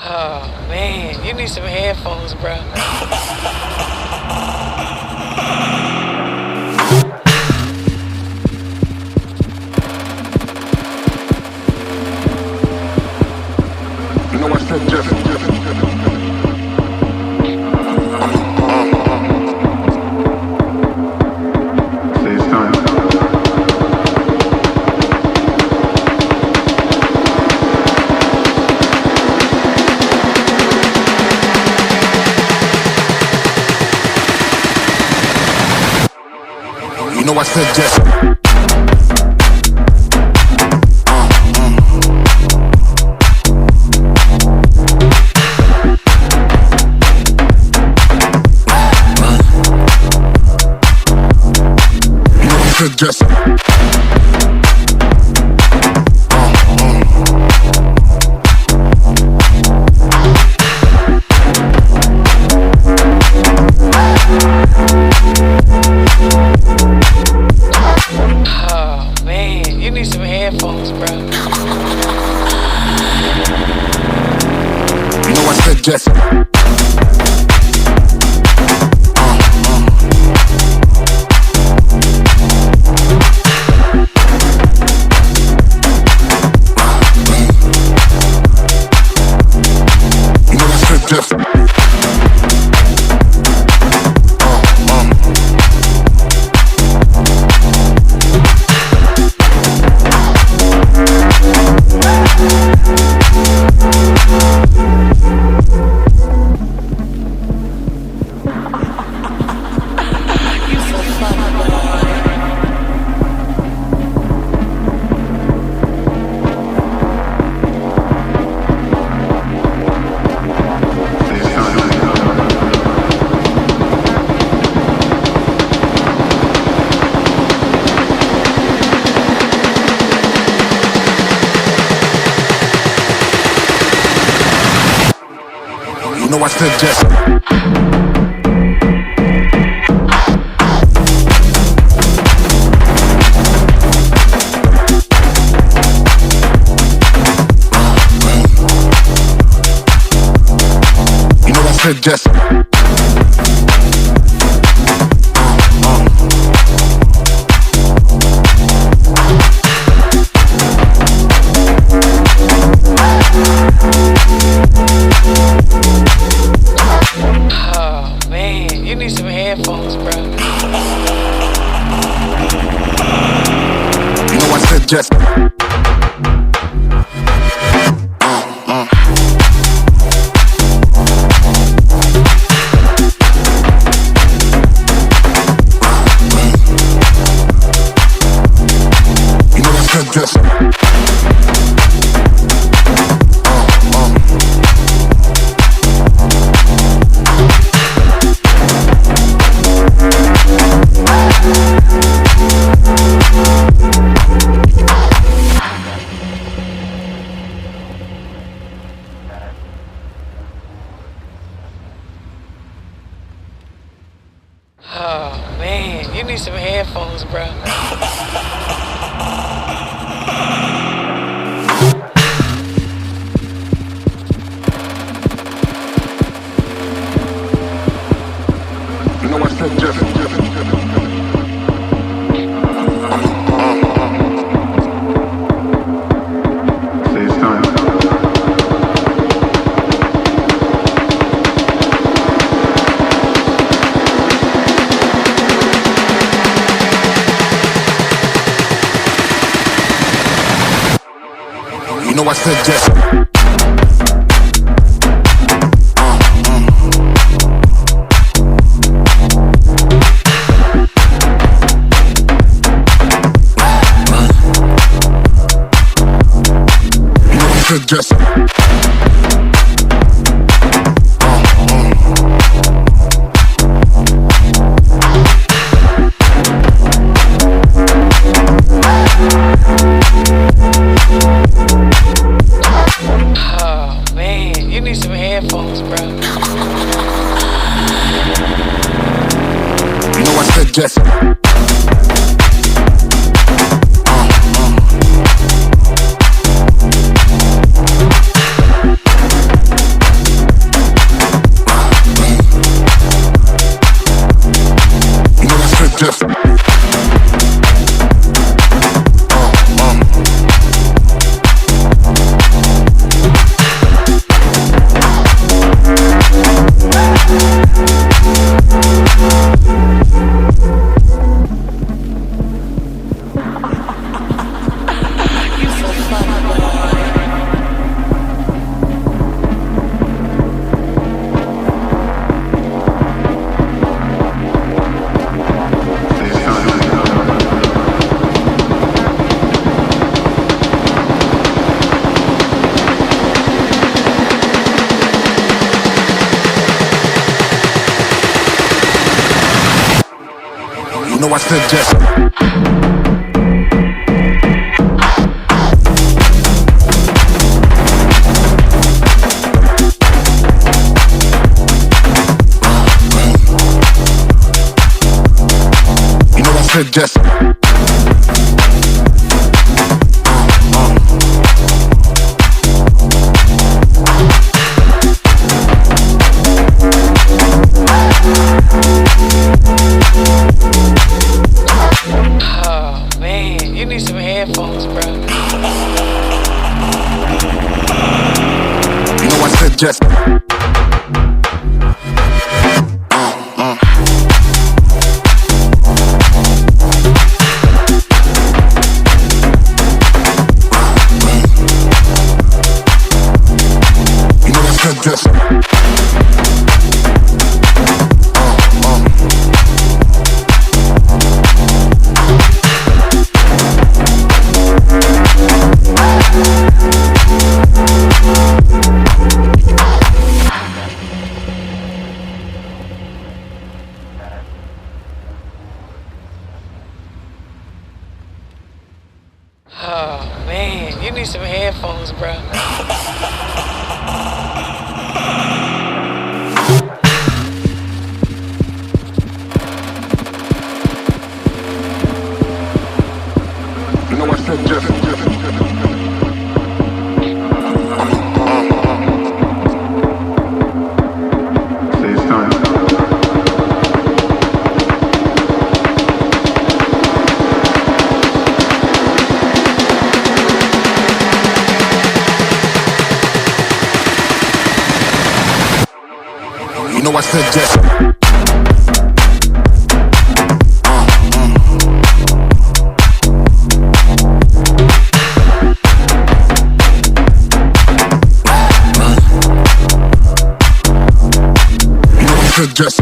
Oh man, you need some headphones, bro. You know I said Jeff. Say it's time. You know I said Jeff. Just oh man, you need some headphones, bro. You know I said just You know I said just You know I said just Oh man, you need some headphones, bro. You know I said just You know I said just Oh man, you need some headphones, bro. You know I said just Say it's time. You know I said just You know I said just Oh man, you need some headphones, bro. You know I said just know I said yes. You know I said yes. Oh man, you need some headphones, bro. You know I said yes. You know I said yes. Oh man, you need some headphones, bro. You know I said yes. Say it's time. You know I said yes. You know I said yes.